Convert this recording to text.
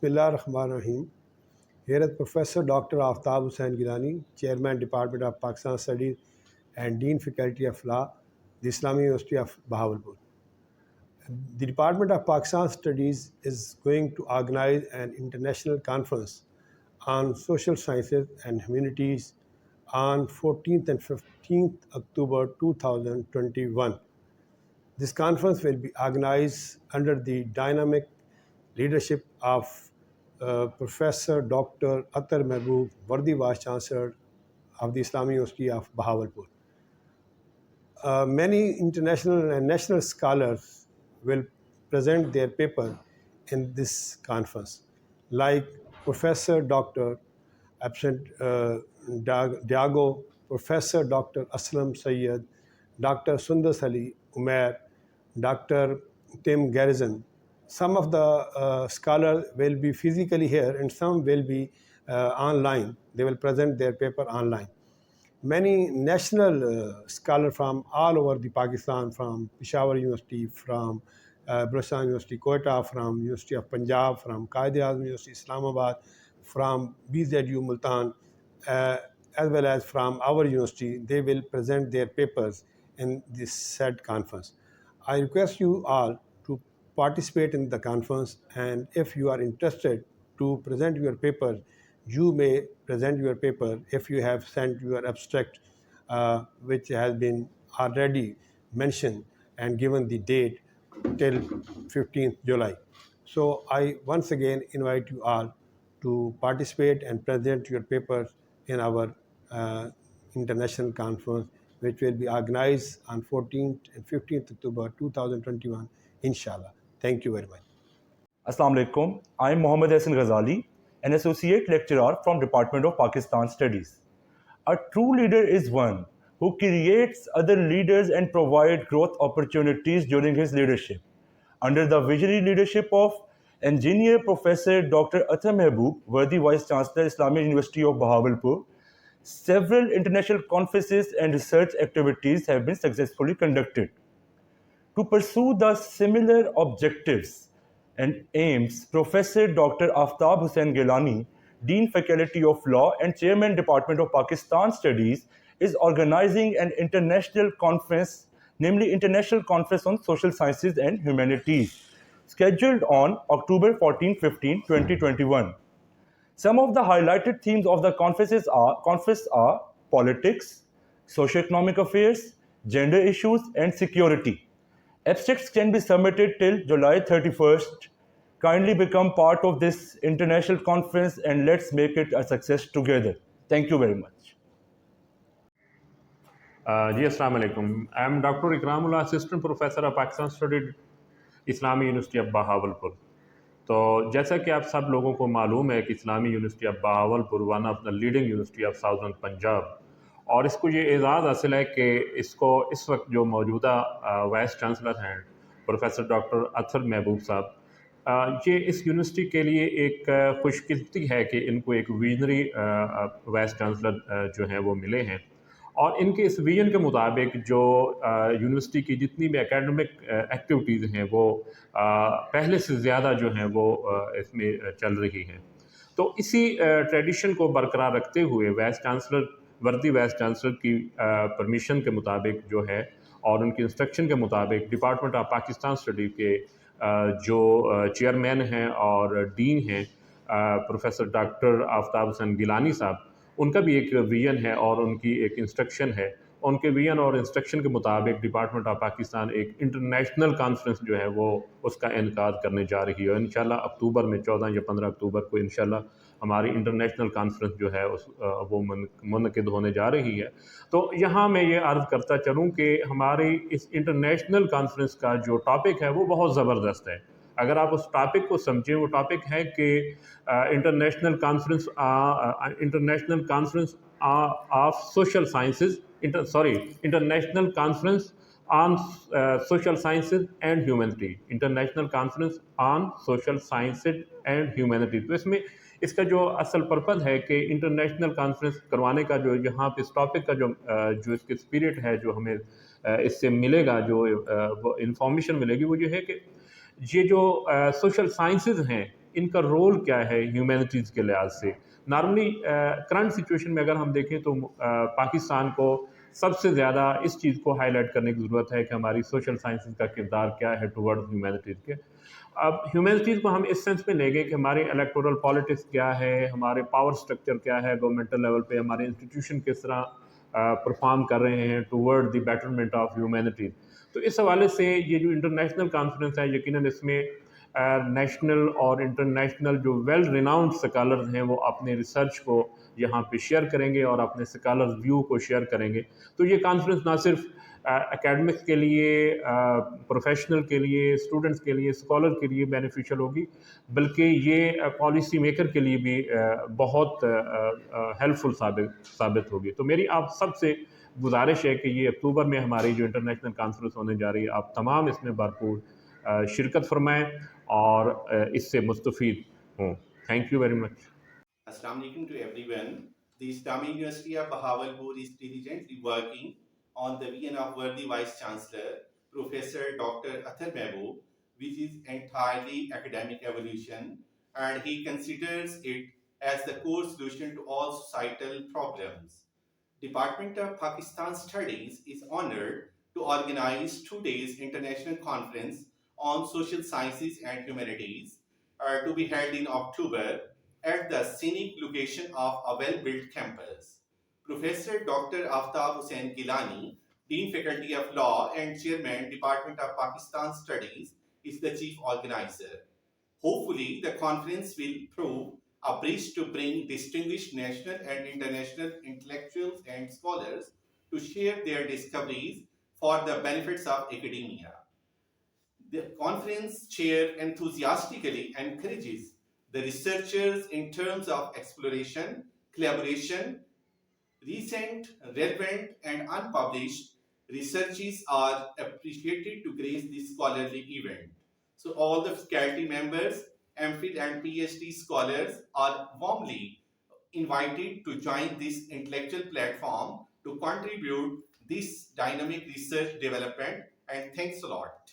Bismillah ar-Rahman ar-Rahim. Here is Professor Dr. Aftab Hussein Gilani, Chairman Department of Pakistan Studies and Dean Faculty of Law, the Islamic University of Bahawalpur. The Department of Pakistan Studies is going to organize an international conference on social sciences and humanities on 14th and 15th October 2021. This conference will be organized under the dynamic leadership of Professor Dr. Atar Mehboob, Worthy Vice Chancellor of the Islamic University of Bahawalpur. Many international and national scholars will present their paper in this conference, like Professor Dr. Diago, Professor Dr. Aslam Sayyed, Dr. Sundar Ali Umair, Dr. Tim Garrison. Some of the scholars will be physically here and some will be online. They will present their paper online. Many national scholars from all over the Pakistan, from Peshawar University, from Balochistan University, Quetta, from University of Punjab, from Quaid-e-Azam University, Islamabad, from BZU Multan, as well as from our university, they will present their papers in this said conference. I request you all to participate in the conference, and if you are interested to present your paper, you may present your paper if you have sent your abstract, which has been already mentioned and given the date till 15th July. So I once again invite you all to participate and present your papers in our international conference, which will be organized on 14th and 15th October 2021, inshallah. Thank you very much. Assalamu alaikum. I am Mohammad Hassan Ghazali, an associate lecturer from Department of Pakistan Studies. A true leader is one who creates other leaders and provides growth opportunities during his leadership. Under the visionary leadership of Engineer Professor Dr. Atar Mehboob, Worthy Vice Chancellor, Islamic University of Bahawalpur, several international conferences and research activities have been successfully conducted. To pursue the similar objectives and aims, Professor Dr. Aftab Hussein Gilani, Dean Faculty of Law and Chairman Department of Pakistan Studies, is organizing an international conference, namely International Conference on Social Sciences and Humanities, scheduled on October 14-15, 2021. Some of the highlighted themes of the conference are politics, socio-economic affairs, gender issues, and security. Abstracts can be submitted till July 31st. Kindly become part of this international conference and let's make it a success together. Thank you very much. Assalamu alaikum. I am Dr. Ikramullah, Assistant Professor of Pakistan Studies, Islamic University of Bahawalpur. तो जैसा कि आप सब लोगों को मालूम है कि Islamia university of Bahawalpur one of the leading university of southern Punjab, और इसको ये एज़ाज़ हासिल है कि इसको इस वक्त जो मौजूदा वाइस चांसलर हैं प्रोफेसर डॉक्टर अतर महबूब साहब, ये इस यूनिवर्सिटी के लिए एक खुशकिस्मती है कि इनको एक विजनरी वाइस चांसलर जो हैं वो मिले हैं, और इनके इस विजन के मुताबिक जो यूनिवर्सिटी की जितनी भी एकेडमिक एक्टिविटीज़ हैं वो पहले से ज़्यादा जो हैं वो इसमें चल रही हैं। तो इसी ट्रेडिशन को बरकरार रखते हुए वाइस चांसलर, वर्दी वाइस चांसलर की परमिशन के मुताबिक जो है और उनकी इंस्ट्रक्शन के मुताबिक डिपार्टमेंट ऑफ पाकिस्तान स्टडी के जो चेयरमैन हैं और डीन हैं प्रोफेसर डॉक्टर आफताब हुसैन गिलानी साहब, उनका भी एक विजन है और उनकी एक इंस्ट्रक्शन है। उनके विजन और इंस्ट्रक्शन के मुताबिक डिपार्टमेंट ऑफ पाकिस्तान एक इंटरनेशनल कॉन्फ्रेंस जो है वो उसका इनकाद करने जा रही है। इंशाल्लाह अक्टूबर में 14 या 15 अक्टूबर को इंशाल्लाह हमारी इंटरनेशनल कॉन्फ्रेंस जो है वो मुनक़िद होने जा रही है। तो यहाँ मैं ये अर्ज़ करता चलूँ कि हमारी इस इंटरनेशनल कॉन्फ्रेंस का जो टॉपिक है वो बहुत ज़बरदस्त है। अगर आप उस टॉपिक को समझें, वो टॉपिक है कि international conference of social sciences, international conference on social sciences and humanity, international conference on social sciences and humanity. तो इसमें इसका जो असल पर्पज़ है कि इंटरनेशनल कॉन्फ्रेंस करवाने का जो यहाँ पे इस टॉपिक का जो इसके स्पिरिट है, जो हमें इससे मिलेगा, जो इंफॉर्मेशन मिलेगी, वो ये है कि ये जो सोशल साइंसेज हैं ان کا رول کیا ہے ہیومینٹیز کے لحاظ سے. نارملی کرنٹ سچویشن میں اگر ہم دیکھیں تو پاکستان کو سب سے زیادہ اس چیز کو ہائی لائٹ کرنے کی ضرورت ہے کہ ہماری سوشل سائنسز کا کردار کیا ہے ٹورڈ ہیومینٹیز کے. اب ہیومینٹیز کو ہم اس سینس میں لیں گے کہ ہماری الیکٹورل پالیٹکس کیا ہے, ہمارے پاور سٹرکچر کیا ہے گورنمنٹل لیول پہ, ہمارے انسٹیٹیوشن کس طرح پرفارم کر رہے ہیں toward the betterment of humanities. تو اس حوالے سے یہ جو انٹرنیشنل کانفرنس ہے, یقیناً اس میں نیشنل اور انٹرنیشنل جو ویل ریناؤنڈ سکالرز ہیں وہ اپنے ریسرچ کو یہاں پہ شیئر کریں گے اور اپنے سکالرز ویو کو شیئر کریں گے. تو یہ کانفرنس نہ صرف اکیڈمکس کے لیے, پروفیشنل کے لیے, اسٹوڈنٹس کے لیے, اسکالر کے لیے بینیفیشل ہوگی, بلکہ یہ پالیسی میکر کے لیے بھی بہت ہیلپ فل ثابت ہوگی. تو میری آپ سب سے گزارش ہے کہ یہ اکتوبر میں ہماری جو انٹرنیشنل کانفرنس ہونے جا رہی ہے, آپ تمام اس میں بھرپور شرکت فرمائیں اور اس سے مستفید ہوں. Thank you very much. Assalamu alaikum to everyone. The Islamic University of Bahawalpur is diligently working on the vision of worthy Vice Chancellor, Professor Dr. which is entirely academic evolution, and he considers it as the core solution to all societal problems. Department of Pakistan Studies is honored to organize 2 days international conference on social sciences and humanities to be held in October at the scenic location of a well-built campus. Professor Dr. Aftab Hussein Gilani, Dean Faculty of Law and Chairman Department of Pakistan Studies, is the chief organizer. Hopefully, the conference will prove a bridge to bring distinguished national and international intellectuals and scholars to share their discoveries for the benefits of academia. The conference chair enthusiastically encourages the researchers in terms of exploration, collaboration. Recent, relevant, and unpublished researches are appreciated to grace this scholarly event. So all the faculty members, MPhil and PhD scholars are warmly invited to join this intellectual platform to contribute this dynamic research development, and thanks a lot.